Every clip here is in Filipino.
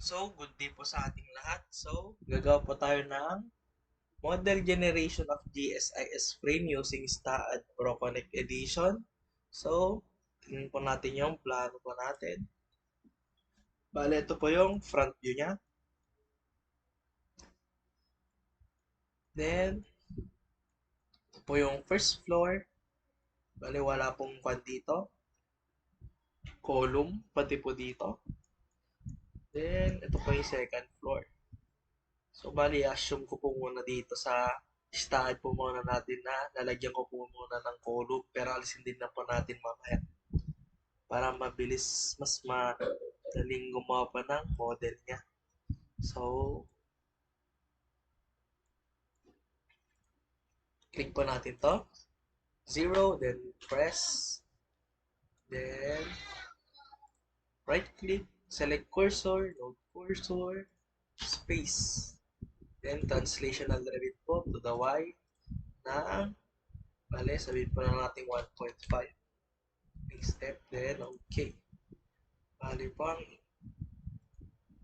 So, good day po sa ating lahat. So, gagawa po tayo ng model generation of GSIS frame using STAAD Pro Connect Edition. So, tingnan po natin yung plano po natin. Bale, ito po yung front view niya. Then, ito po yung first floor. Bale, wala pong kwan dito. Column, pati po dito. Then, ito po yung second floor. So, bali, assume ko po muna dito sa STAAD po muna natin na lalagyan ko po muna ng column pero alisin din na po natin mamaya para mabilis, mas madaling gumawa pa ng model niya. So, click po natin to. 0, then press, then right click, select cursor, node cursor, space. Then translational Revit po to the Y na, bale, sabihin po na natin 1.5. Next step, then okay. Bale po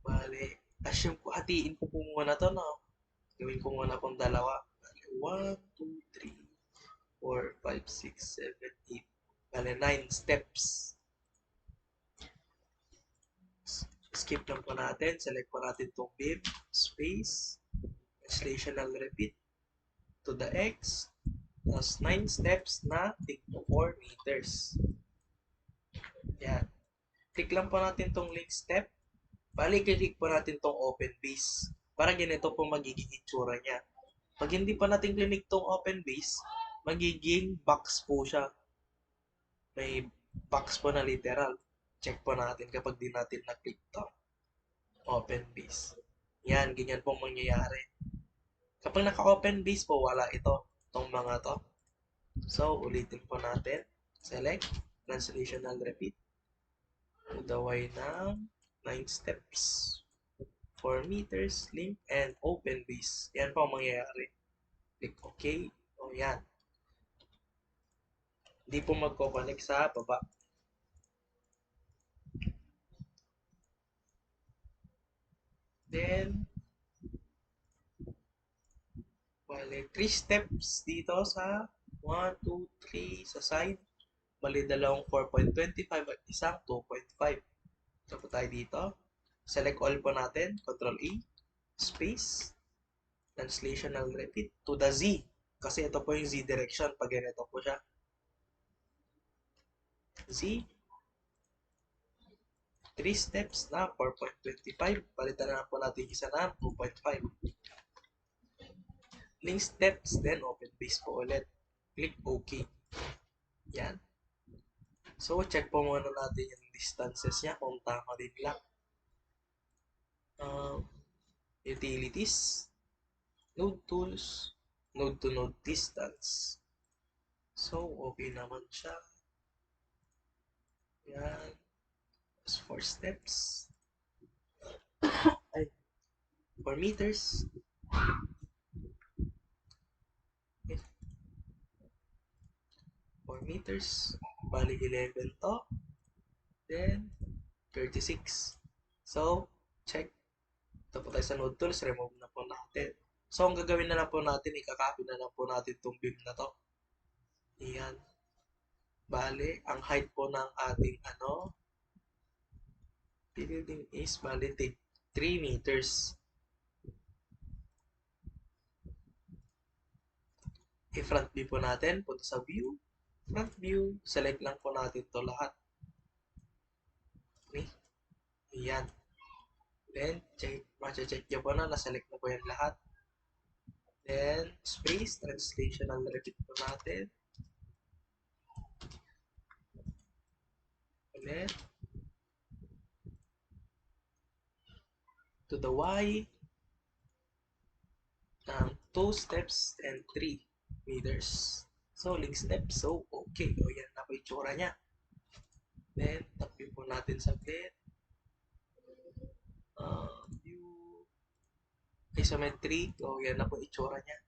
bale, assume ko, hatiin ko po muna to, no? Gawin ko muna pong dalawa. Bale, 1, 2, 3, 4, 5, 6, 7, 8. Bale, 9 steps. Skip lang po natin. Select po natin itong beam, space, translational repeat to the X. Tapos 9 steps na take to 4 meters. Yan. Click lang po natin itong link step. Bali, click po natin itong open base. Para ganito po magiging itsura niya. Pag hindi pa natin clinic tong open base, magiging box po siya. May box po na literal. Check po natin kapag di natin na-click to. Open base. Yan, ganyan po mangyayari. Kapag naka-open base po, wala ito. Itong mga to. So, ulitin po natin. Select, translational repeat. To the Y ng 9 steps. 4 meters, link, and open base. Yan po ang mangyayari. Click OK. O yan. Hindi po magkoconnect sa baba. Then, bale, 3 steps dito sa 1, 2, 3 sa side. Bali, dalawang 4.25 at isang 2.5. So, po tayo dito. Select all po natin. Control A. Space. Translational repeat to the Z. Kasi ito po yung Z direction pag ganito po siya. Z. 3 steps na 4.25. Palitan na po natin isa na 2.5. Link steps, then open base po ulit. Click OK. Yan. So, check po muna natin yung distances niya kung tama din lang. Utilities, node tools, node to node distance. So, okay naman siya. Yan. 4 steps. Ay, 4 meters. Okay. 4 meters. Bali 11 to. Then, 36. So, check. Ito po tayo sa node tools. Remove na po natin. So, ang gagawin na lang po natin, ikakopy na lang po natin itong beam na to. Ayan. Bale, ang height po ng ating building is bale 3 meters. I-front view po natin. Punta sa view. Front view. Select lang po natin to lahat. Okay. Ayan. Then, check nyo po na. Naselect na po yan lahat. Then, space. Translational repeat po natin. Ulit. To the Y. 2 steps and 3 meters. So, link step. So, okay. O, yan na po yung tsura niya. Then, tap view po natin saglit. View. Isometric. O, yan na po yung tsura niya.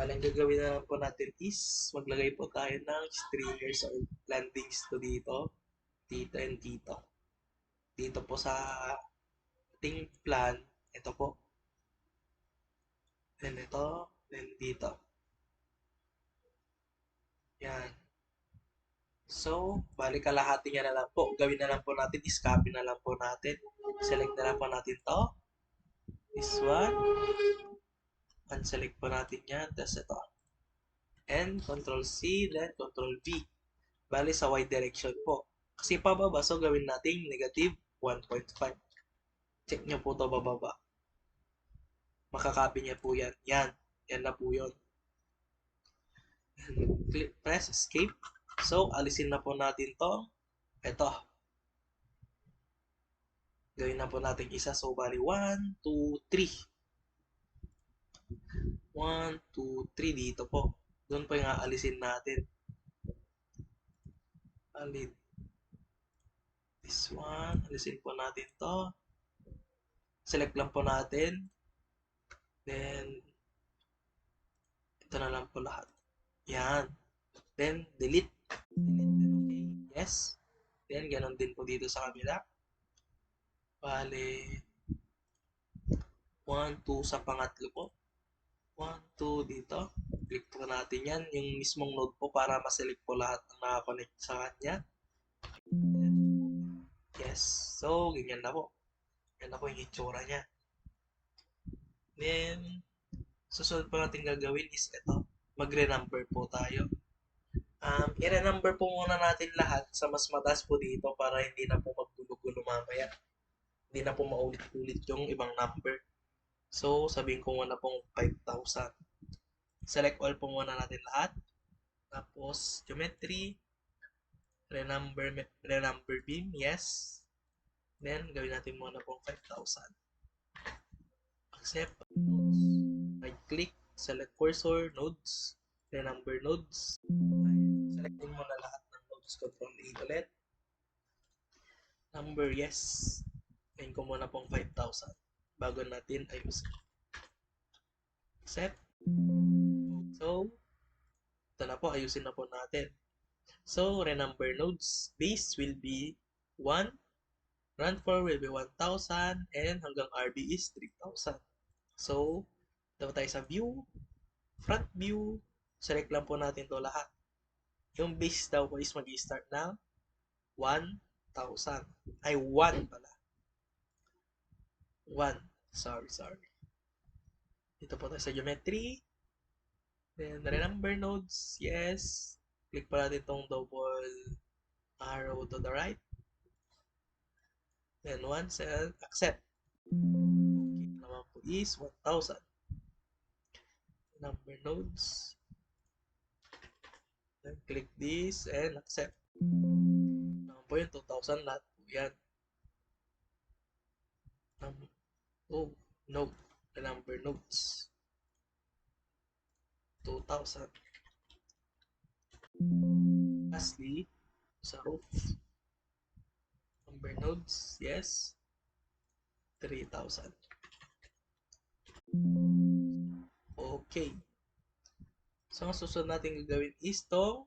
Ang gagawin na po natin is maglagay po tayo ng stringers or landings to dito. Dito and dito. Dito po sa ating plan, ito po. Then ito, then dito. Yan. So, bali kalahati niya na lang po. Gawin na lang po natin, is-copy na lang po natin. Select na lang po natin to. This one. Unselect po natin yan. Tapos ito. And Control C, then Control V. Bali sa Y direction po. Kasi pababa, so gawin natin negative 1.5. Check nyo po to bababa. Makakopy niya po yan. Yan. Yan na po yun. Press escape. So, alisin na po natin to. Ito. Gawin na po natin isa. So, bali 1, 2, 3. 1, 2, 3 dito po. Doon po yung aalisin natin. Alin. This one. Alisin po natin to. Select lang po natin. Then, ito na lang po lahat. Yan. Then, delete. Delete din, okay. Yes. Then, ganun din po dito sa kabila. Bale, 1, 2 sa pangatlo po. 1, 2 dito. Click po natin yan. Yung mismong node po para ma-select po lahat ng nakakonect sa kanya. Yes. So, ganyan na po. Yan na po yung itsura niya. Then, susunod po natin gagawin is ito. Magre-number po tayo. I-renumber po muna natin lahat sa mas mataas po dito para hindi na po maggulo-gulo mamaya. Hindi na po maulit-ulit yung ibang number. So, sabihin ko muna pong 5,000. Select all po muna natin lahat. Tapos, geometry, renumber beam, yes. Then, gawin natin muna pong 5,000. Accept nodes. Right-click, select cursor, nodes, renumber nodes. Selectin mo na lahat ng nodes. Control A ulit. Number, yes. Ngayon ko muna pong 5,000 bago natin ayusin. Accept. So, ito na po. Ayusin na po natin. So, renumber nodes. Base will be 1. Run for will be 1,000. And hanggang RB is 3,000. So, ito tayo sa view. Front view. Select lang po natin to lahat. Yung base daw po is mag-start ng 1,000. Ay, 1 pala. 1. Sorry. Dito po tayo sa geometry. Then, renumber nodes. Yes. Click pa natin itong double arrow to the right. Then, once and accept. Okay, naman po is 1,000. Number nodes. Then, click this and accept. Naman po yung 2,000 lahat po yan. Oh, no. The number nodes. 2,000. Lastly, sa roof. Number nodes, yes. 3,000. Okay. So, ang susunod natin gagawin is tong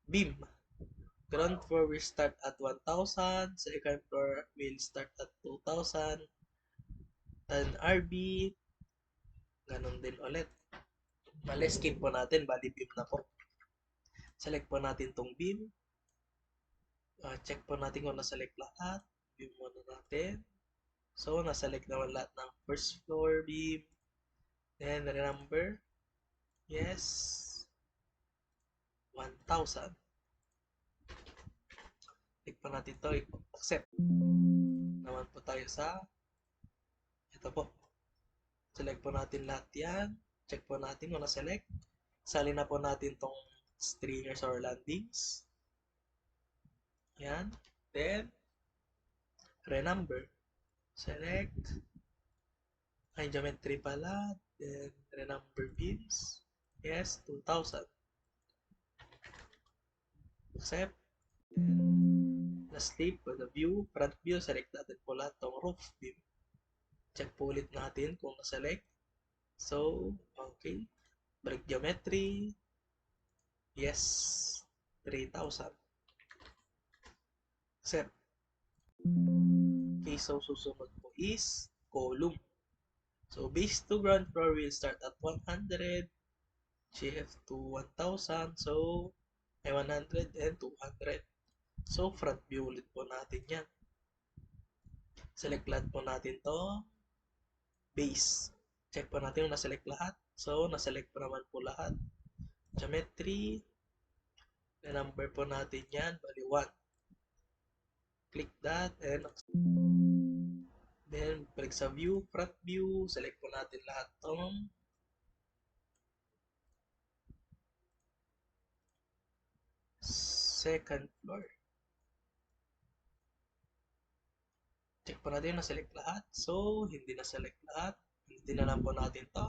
beam. Ground floor will start at 1,000. Second floor will start at 2,000. Then RB, ganun din ulit. Bale, skip po natin. Bali, beam na po. Select po natin tong beam. Check po natin kung naselect lahat. Beam muna natin. So, naselect naman lahat ng first floor beam. Then, renumber. Yes. 1,000. Click po natin ito. Accept. Naman po tayo sa ito po. Select po natin lahat yan. Check po natin kung na-select. Sali na po natin tong stringers or landings. Yan. Then, renumber. Select. Ay, geometry pala. Then, renumber beams. Yes, 2,000. Accept. Lastly, for the view, front view, select natin po lahat tong roof beam. Check po ulit natin kung na-select. So, okay. Break geometry. Yes. 3,000. Accept. Okay, so susunod po is column. So base to ground floor will start at 100, shift to 1,000, so may 100 and 200. So front view ulit po natin yan. Select lahat po natin to. Base. Check po natin yung naselect lahat. So naselect po naman po lahat. Geometry. Na-number po natin yan. Bali 1. Click that and then balik sa view, front view. Select po natin lahat tong second floor. Check po natin yung na-select lahat. So, hindi na-select lahat. Hindi na lang po natin to.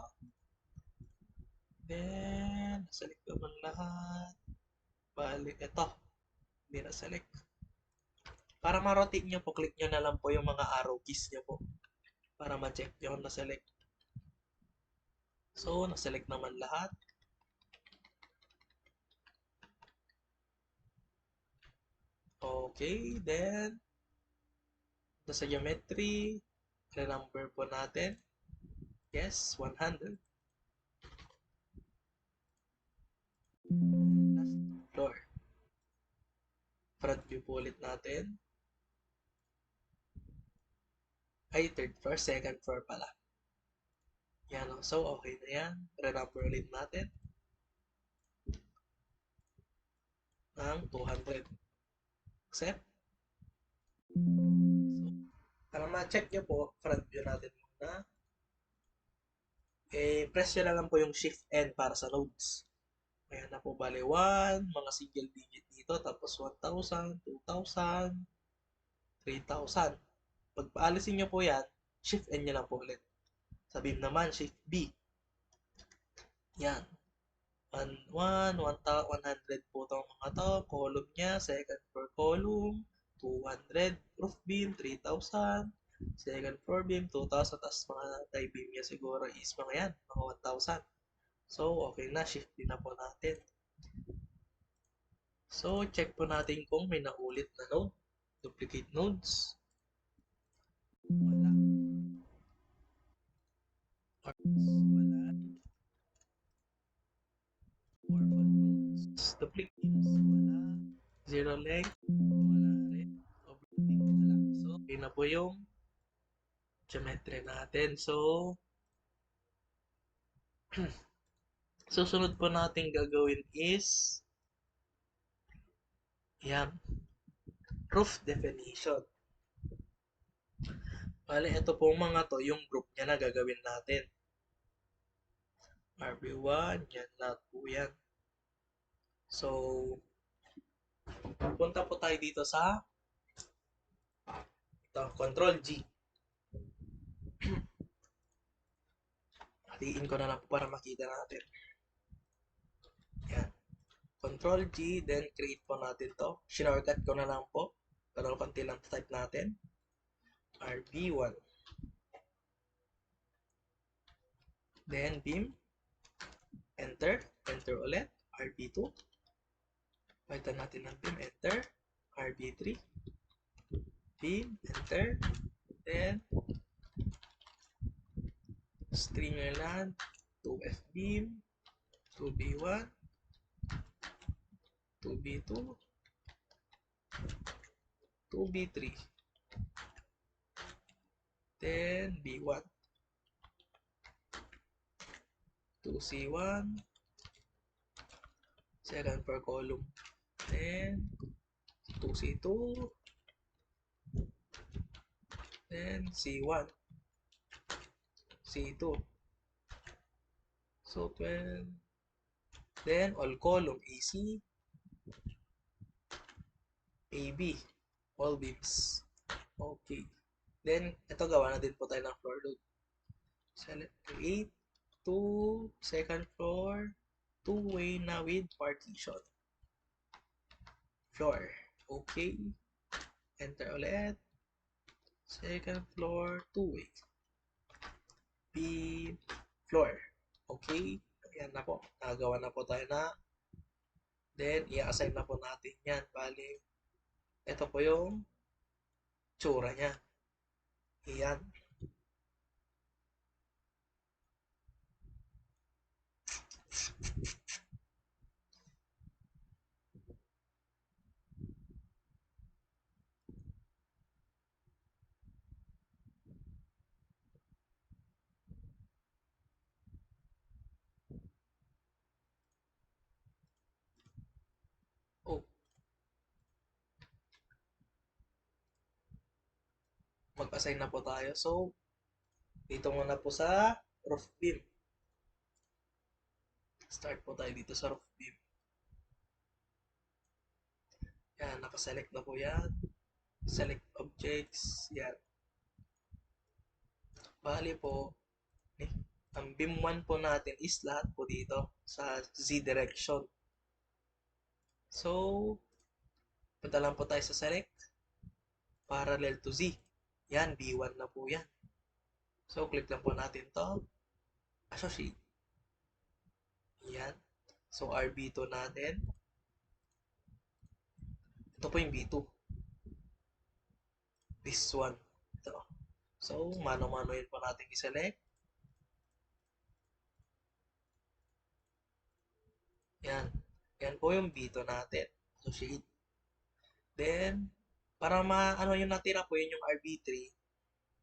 Then, na-select naman lahat. Balik, ito. Hindi na-select. Para ma-rotate nyo po, click nyo na lang po yung mga arrow keys nyo po. Para ma-check nyo kung na-select. So, na-select naman lahat. Okay, then, sa geometry, number po natin. Yes, 100. Last floor. Front view po ulit natin. Ay, third floor, second floor pala. Yan o. So, okay na yan. Re-number ulit natin. Ng 200. Accept. So, para ma-check nyo po, front view natin muna. Press nyo na lang po yung Shift N para sa nodes. Ayan na po, bali 1, mga single digit dito, tapos 1,000, 2,000, 3,000. Pag paalisin nyo po yan, Shift N nyo lang po ulit. Sa beam naman, Shift B. Yan. 100 po itong mga to. Column niya, second floor column, 200. Roof beam, 3,000. Second floor beam, 2,000. Tapos mga tie beam niya siguro is mga yan, mga 1,000. So, okay na. Shift din na po natin. So, check po natin kung may naulit na node. Duplicate nodes. Wala. Wala. Orphan nodes. Duplicate. Wala. Zero length. Wala rin. Overlapping. Wala. So, okay na po yung geometry natin. So, susunod po natin gagawin is yan, roof definition. Bale, ito pong mga to, yung group niya na gagawin natin. RB1, yan lahat po yan. So, punta po tayo dito sa ito, Control G. Hatiin ko na lang po para makita natin. Yan. Control G, then create po natin to. Shortcut ko na lang po. Pero konti lang type natin. RB1. Then beam. Enter. Enter ulit. RB2. Palitan natin ng beam. Enter. RB3. Beam. Enter. Then string nyo lang. 2F beam. 2B1. 2B2. 2B3. Then B1. 2C1. Second per column. Then 2C2. Then C1. C2. So 12. Then all column AC. AB. All beams. Okay. Then, ito gawa na din po tayo ng floor load. Select create to second floor, two-way na with partition. Floor. Okay. Enter ulit. Second floor, two-way. Beam, floor. Okay. Ayan na po. Nagawa na po tayo na Then, i-assign na po natin yan. Bali, ito po yung tsura niya. Ayan. Oh, mag-assign na po tayo. So, dito muna po sa roof beam. Start po tayo dito sa roof beam. Yan, nakaselect na po yan. Select objects. Yan. Bali po, ang beam 1 po natin is lahat po dito sa Z direction. So, punta lang po tayo sa select. Parallel to Z. Yan, B1 na po yan. So, click lang po natin to. Associate. Yan. So, RB2 natin. Ito po yung B2. This one. Ito. So, mano-mano yun po natin i-select. Yan. Yan po yung B2 natin. Associate. Then, para ma-ano yung natira po yun yung RB3,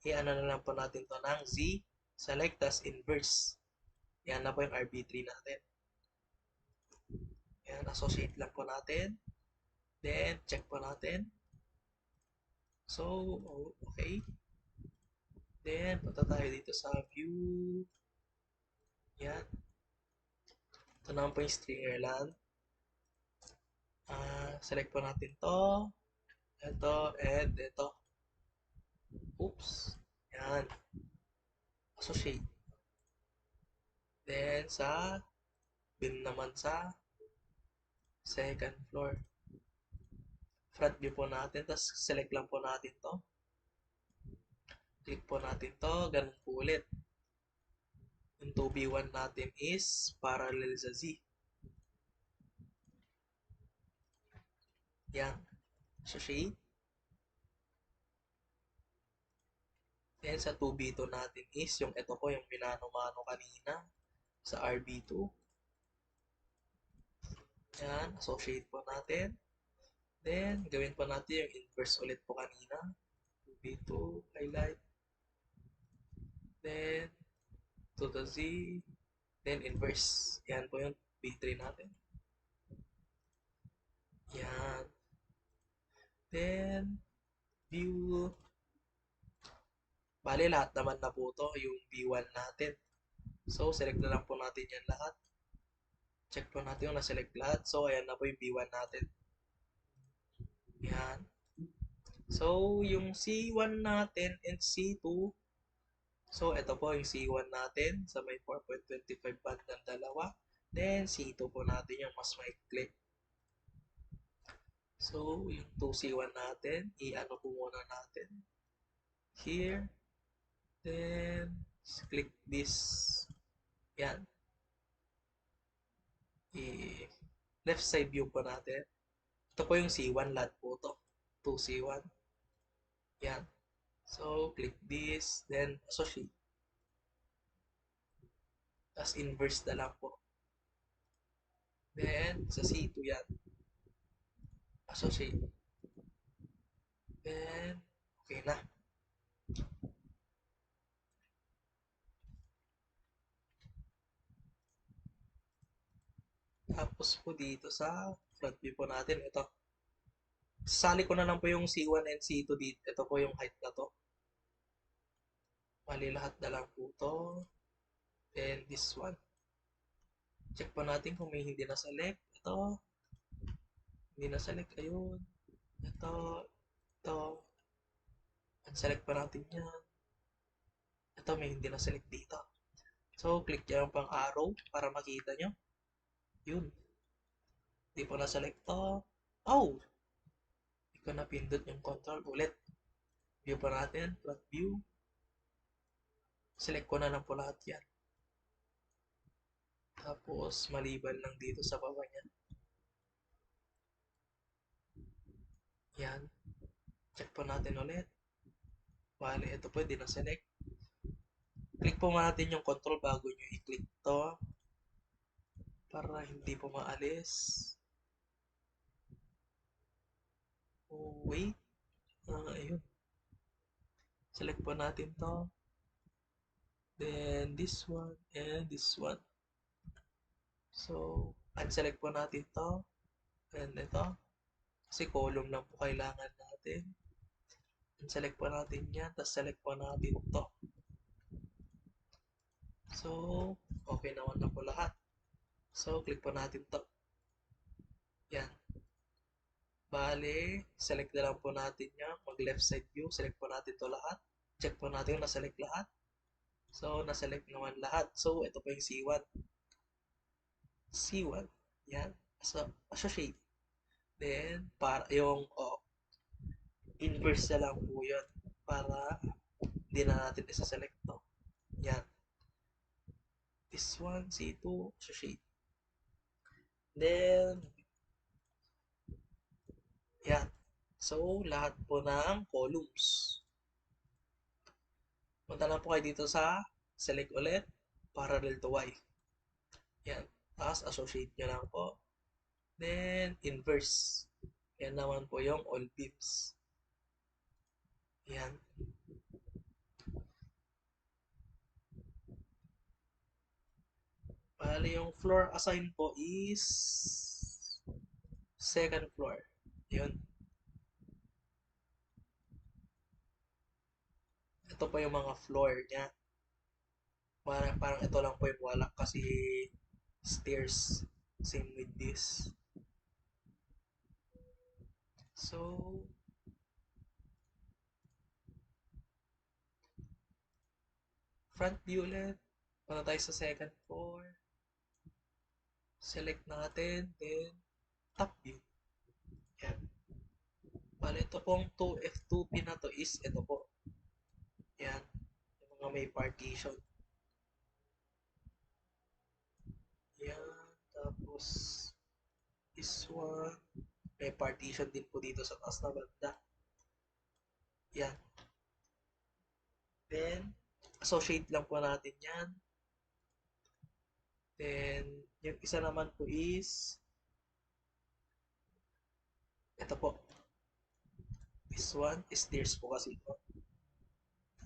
i-ano na lang po natin to ng Z, select, tas inverse. Yan na po yung RB3 natin. Yan, associate lang po natin. Then, check po natin. So, okay. Then, punta tayo dito sa view. Yan. Ito naman po yung stringer land. Select po natin to. Ito, and ito. Oops. Yan. Associate. Then, sa beam naman sa second floor. Front view po natin. Tapos, select lang po natin to. Click po natin to. Ganun po ulit. Yung 2B1 natin is parallel sa Z. Yan. Associate. Then sa 2B2 natin is yung ito po yung minano-mano kanina sa RB2. Yan. Associate po natin. Then gawin po natin yung inverse ulit po kanina. 2B2. Highlight. Then to the Z. Then inverse. Yan po yung B3 natin. Yan. Then view. Bali, lahat naman na po to yung B1 natin. So, select na lang po natin yan lahat. Check po natin yung na-select lahat. So, ayan na po yung B1 natin. Yan. So, yung C1 natin and C2. So, ito po yung C1 natin sa may 4.25 band ng dalawa. Then, C2 po natin yung mas maikli. So, yung 2C1 natin, i-ano po muna natin. Here. Then, click this. Yan. Left side view po natin. Ito po yung C1 lahat po to. 2C1. Yan. So, click this. Then, associate. Tapos, inverse na lang po. Then, sa C2 yan. Associate. Then, okay na. Tapos po dito sa front view po natin, ito. Sali ko na lang po yung C1 and C2 dito. Ito po yung height na to. Mali lahat na lang po to. Then this one. Check po natin kung may hindi na-select. Ito. Hindi na-select. Ayun. Ito. Ito. Unselect pa natin yan. Ito may hindi na-select dito. So, click nyo yung pang arrow para makita nyo. Yun. Hindi po na-select to. Oh! Hindi ko napindot yung control ulit. View pa natin. Front view. Select ko na lang po lahat yan. Tapos, maliban lang dito sa baba niya. Yan. Check po natin ulit. Bale, ito po, hindi na-select. Click po natin yung control bago nyo i-click to para hindi po maalis. Oh, wait. Ayun. Select po natin to. Then, this one and this one. So, unselect po natin to. And ito. Kasi column lang po kailangan natin. Unselect po natin yan. Tapos select po natin to. So, okay naman na po lahat. So, click po natin to. Yan. Bale, select na lang po natin yan. Mag left side view. Select po natin to lahat. Check po natin kung na-select lahat. So, na-select naman lahat. So, ito po yung C1. C1. Yan. So, associate. Then, para yung inverse na lang po yun. Para hindi na natin isa-select to. Yan. This one, C2, associate. Then, yan. So, lahat po ng columns. Punta lang po kayo dito sa select ulit, parallel to Y. Yan. Tapos, associate nyo lang po. Then, inverse. Yan naman po yung all beams. Yan. Bali, yung floor assign po is second floor. Yun. Ito po yung mga floor niya. Parang ito lang po yung wala kasi stairs. Same with this. So, front view ulit. Punta tayo sa second floor. Select natin. Then, top view. Yan. Bali, ito pong 2F2P na to is ito po. Yan. Yung mga may partition. Yan. Tapos, this one. May partition din po dito sa taas na banda. Yan. Then, associate lang po natin yan. Then, yung isa naman po is ito po. This one is stairs po kasi ito.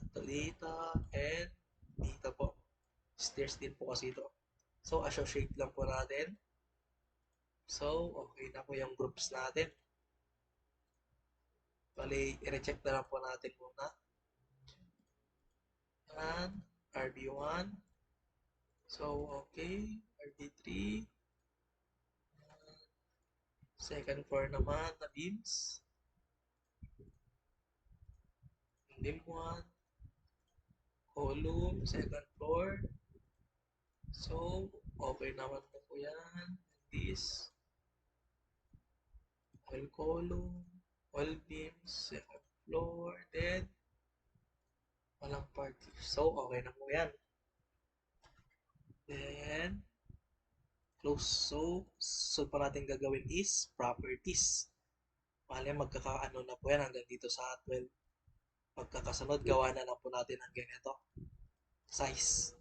Ito dito and dito po. Stairs din po kasi ito. So, associate lang po natin. So, okay na po yung groups natin. Bali, i-recheck na lang po natin muna. And, RB1. So, okay. RB3. Second floor naman na beams. Beam 1. Column, second floor. So, okay naman na po yan. This. All column. All beams, second floor. Then, walang party. So, okay na po yan. Then, close. So pa natin gagawin is properties. Mali, magkakaano na po yan hanggang dito sa 12. Magkakasunod, gawa na lang po natin ang ganito. Size.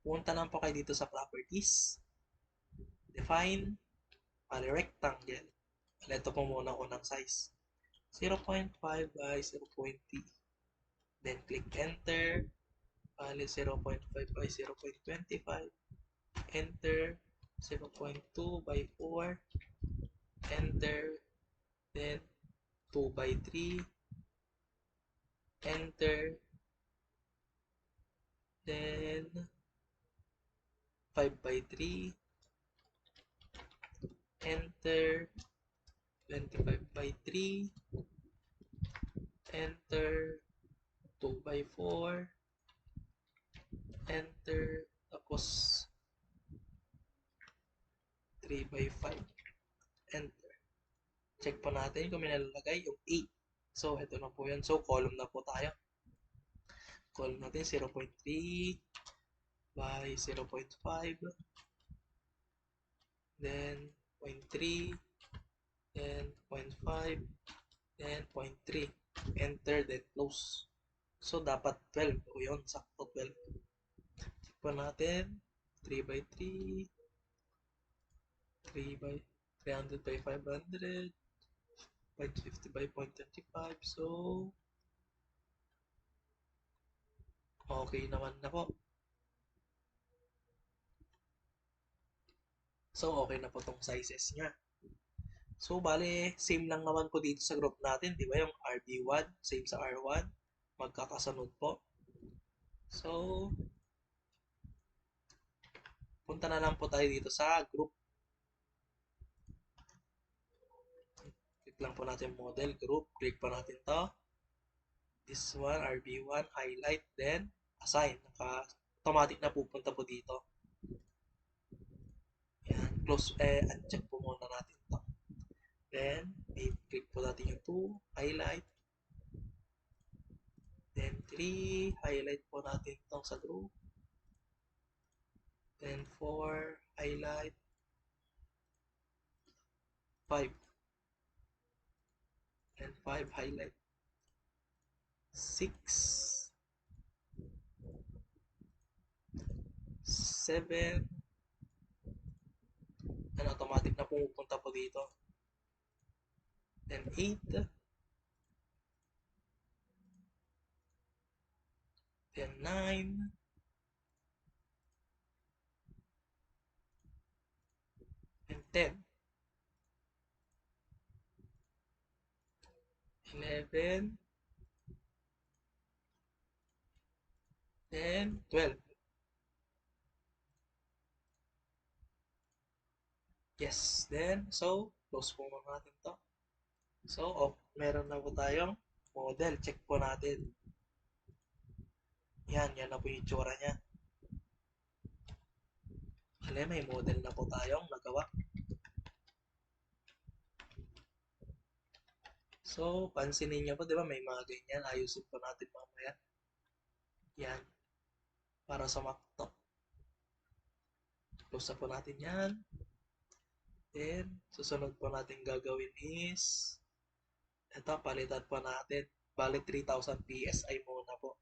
Punta lang po kayo dito sa properties. Define. Mali, rectangle. Ito po muna unang size. 0.5 by 0.3. Then, click enter. Bali, 0.5 by 0.25. Enter. 0.2 by 4. Enter. Then, 2 by 3. Enter. Then, 5 by 3. Enter. 25 by 3. Enter. 2 by 4. Enter. Tapos, 3 by 5. Enter. Check po natin kung may nalalagay yung 8. So, ito na po yan. So, column na po tayo. Column natin 0.3 by 0.5. Then, 0.3, then 0.5, then 0.3. Enter, then close. So, dapat 12. O yun, sakto 12. Check pa natin. 3 by 3, 3 by 300 by 500, 0.50 by 0.35. So, okay naman na po. So, okay na po tong sizes niya. So, bale, same lang naman po dito sa group natin, di ba? Yung RB1, same sa R1. Magkakasunod po. So, punta na lang po tayo dito sa group. Click lang po natin model, group. Click po natin to. This one, RB1, highlight, then assign. Automatic na pupunta po dito. Yan, close, uncheck po muna natin to. Then, click po natin yung 2, highlight. Then, 3, highlight po natin itong sa group. Then, 4, highlight. 5. And 5, highlight. 6, 7, and automatic na pumupunta po dito. Then 8, then 9, and 10, 11, then 12. Yes, then, so, close po muna natin to. So, meron na po tayong model. Check po natin. Yan na po yung itsura niya. Kaya may model na po tayong nagawa. So, pansinin niyo po, di ba, may mga ganyan. Ayusin po natin mamaya. Yan. Para sa makto. Close na po natin yan. Then, susunod po natin gagawin is, ito, palitan po natin. Bali, 3,000 PSI muna po.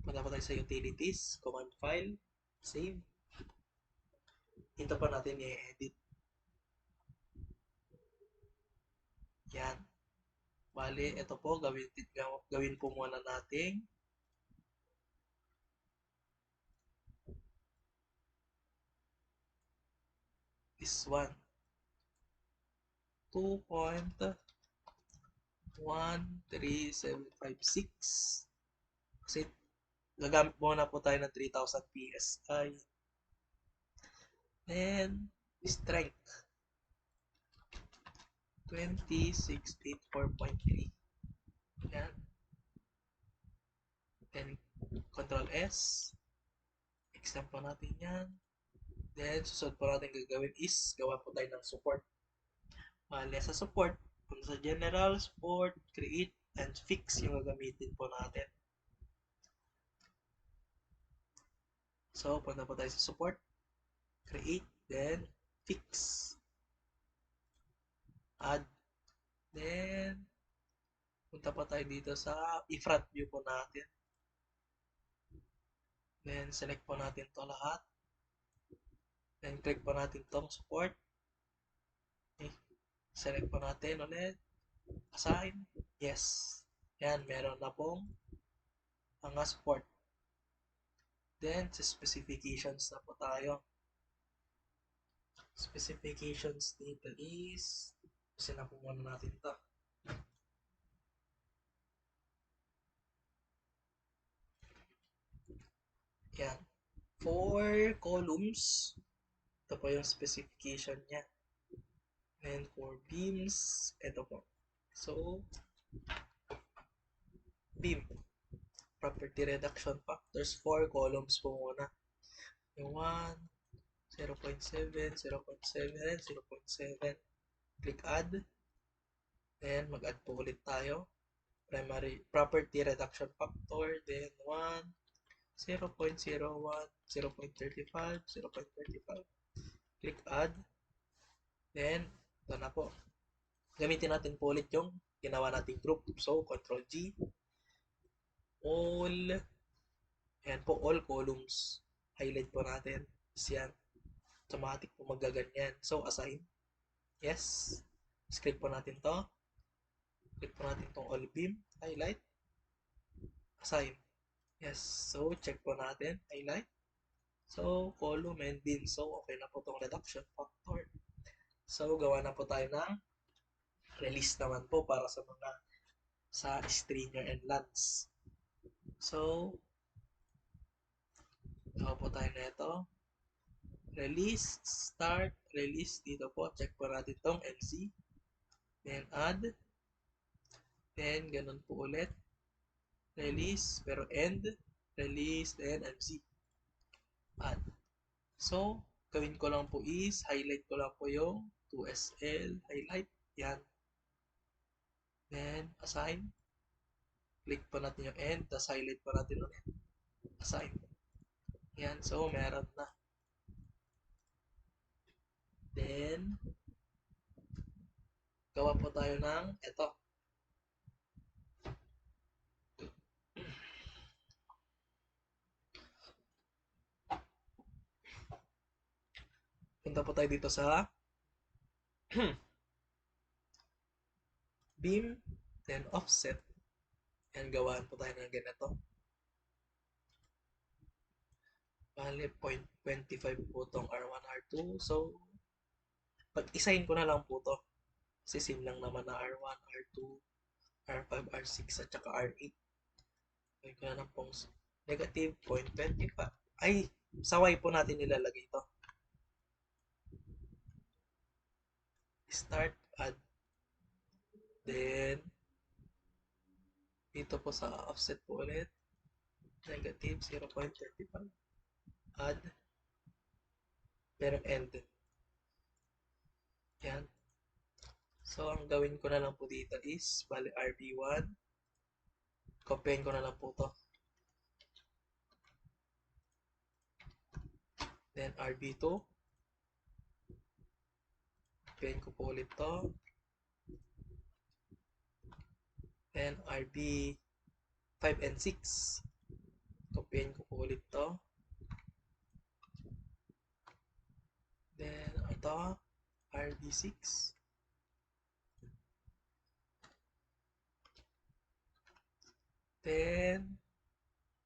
Punta po tayo sa utilities, command file, save. Ito po natin i-edit. Yan. Bali, ito po, gawin po muna natin. This one. 2.13756. Kasi gagamit muna po tayo ng 3,000 PSI. Then, strength. 20684.3. Yan. Then, Control S. Extend po natin yan. Then, susunod po natin gagawin is, gawa po tayo ng support. Mali sa support, punta sa General, Support, Create, and Fix yung gagamitin po natin. So, punta po tayo sa support, create, then fix, add, then punta pa tayo dito sa i-front view po natin. Then, select po natin to lahat. Then, click po natin tong support. Okay. Select po natin ulit. Assign. Yes. Yan, meron na pong mga support. Then, sa specifications na po tayo. Specifications dito is, kasi na po muna natin to. Yan. 4 columns. Ito po yung specification niya. And for beams, ito po. So, beam. Property reduction factors, 4 columns po muna. Yung 1, 0.7, 0.7, 0.7. Click add. Then, mag-add po ulit tayo. Primary property reduction factor. Then, 1, 0.01, 0.35, 0.35. Click add. Then, ito na po. Gamitin natin po ulit yung ginawa nating group. So, Control G, all, ayan po, all columns. Highlight po natin. Tapos yan, automatic po magaganyan. So, assign. Yes. Click po natin to. Click po natin tong all beam. Highlight. Assign. Yes. So, check po natin. Highlight. So, column and bin. So, okay na po tong reduction factor. So, gawa na po tayo ng release naman po para sa mga sa stringer and lance. So, gawa po tayo na ito. Release, start, release. Dito po, check po natin tong MC. Then, add. Then, ganun po ulit. Release, pero end. Release, then MC. Add. So, gawin ko lang po is, highlight ko lang po yung 2SL, highlight. Yan. Then, assign. Click po natin yung end, tapos highlight po natin ulit. Assign. Yan. So, meron na. Then, gawa po tayo ng ito. Punta po tayo dito sa beam, then offset. Yan, gawaan po tayo ng ganito. Bale, 0.25 po itong R1, R2. So, pag-isahin ko na lang po to. Kasi same lang naman na R1, R2, R5, R6, at saka R8. Gawin ko na lang pong negative 0.25. Ay, saway po natin nilalagay ito. Start, add. Then, dito po sa offset po ulit. Negative 0.25. Add. Pero end. Yan. So, ang gawin ko na lang po dito is, bali RB1. Copyin ko na lang po to. Then, RB2. Copyin ko po ulit to. Then, RB5 and 6. Copyin ko po ulit to. Then, ito, RB6. Then,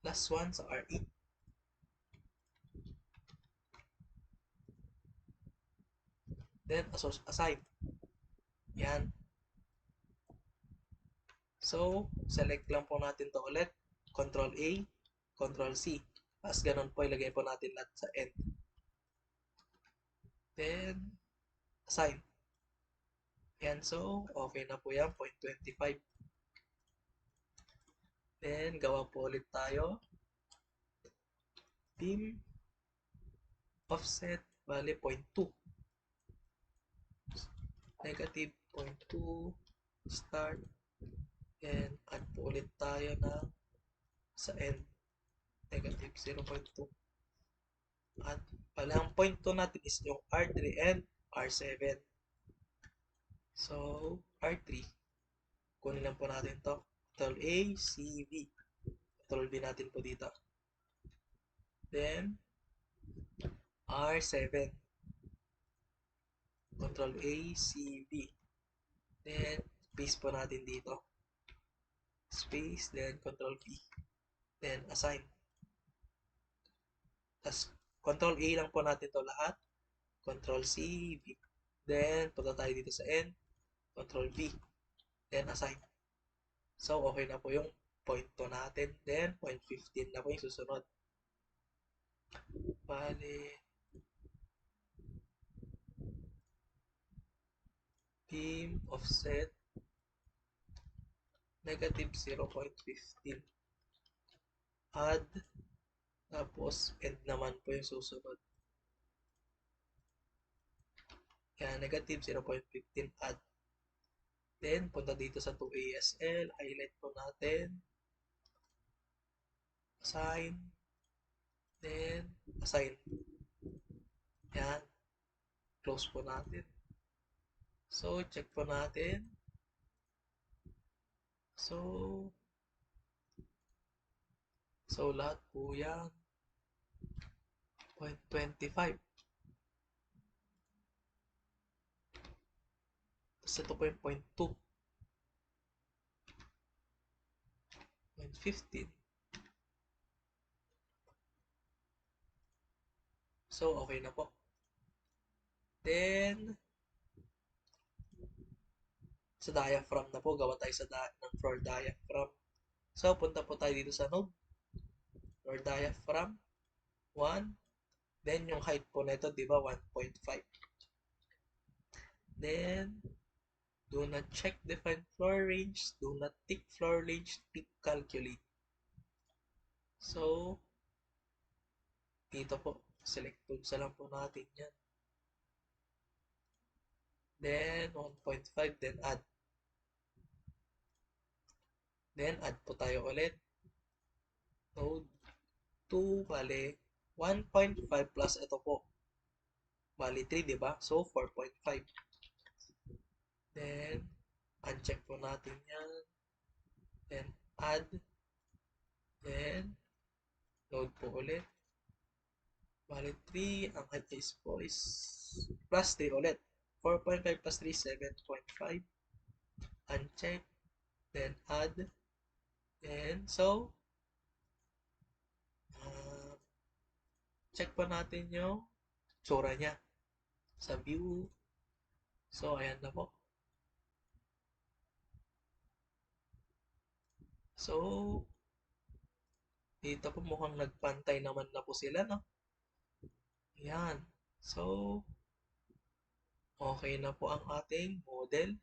last one sa R8. Then, assign. Yan. So, select lang po natin to ulit. Control A, Control C. Tapos ganun po, ilagay po natin lahat sa end. Then, assign. Yan, so, okay na po yan, 0.25. Then, gawa po ulit tayo. Beam, offset, bali 0.2. Negative 0.2, start, and add po ulit tayo na sa end. Negative 0.2. At pala, ang point 2 natin is yung R3 and R7. So, R3, kunin lang po natin to. Control A, C, V. Control V natin po dito. Then, R7. Control A, C, V. Then, space po natin dito. Space, then Control V. Then, assign. Tapos, Control A lang po natin to lahat. Control C, V. Then, punta tayo dito sa N. Control V. Then, assign. So, okay na po yung point 2 natin. Then, point 15 na po yung susunod. Bale, beam, offset, negative 0.15. Add, tapos end naman po yung susunod. Kaya negative 0.15 add. Then, punta dito sa 2ASL, highlight po natin. Assign. Then, assign. Yan. Close po natin. So, check po natin. So, lahat po yan. 0.25. Tapos ito po yung 0.2. 0.15. So, okay na po. Then, sa diaphragm na po, gawa tayo ng floor diaphragm. So, punta po tayo dito sa node. Floor diaphragm, 1. Then, yung height po nito, di ba, 1.5. Then, do not check define floor range, do not tick floor range, tick calculate. So, dito po, select tools lang po natin yan. Then, 1.5, then add. Then, add po tayo ulit. Node 2, bale, 1.5 plus ito po. Bali 3, di ba? So, 4.5. Then, uncheck po natin yan. Then, add. Then, load po ulit. Bali 3, ang height po is plus 3 ulit. 4.5 plus 3, 7.5. Uncheck. Then, add. Then, so, check pa natin yung tsura niya sa view. So, ayan na po. So, dito po mukhang nagpantay naman na po sila, no? Ayan. So, okay na po ang ating model.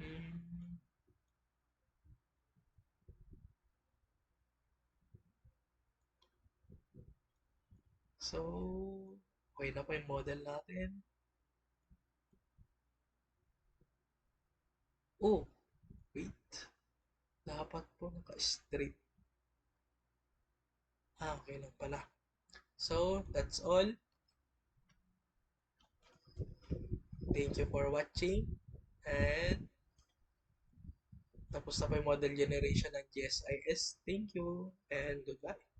Hmm. So, okay na po yung model natin. Oh, wait. Dapat po naka-straight. Okay lang pala. So, that's all. Thank you for watching. And, tapos na po yung model generation ng GSIS. Thank you and goodbye.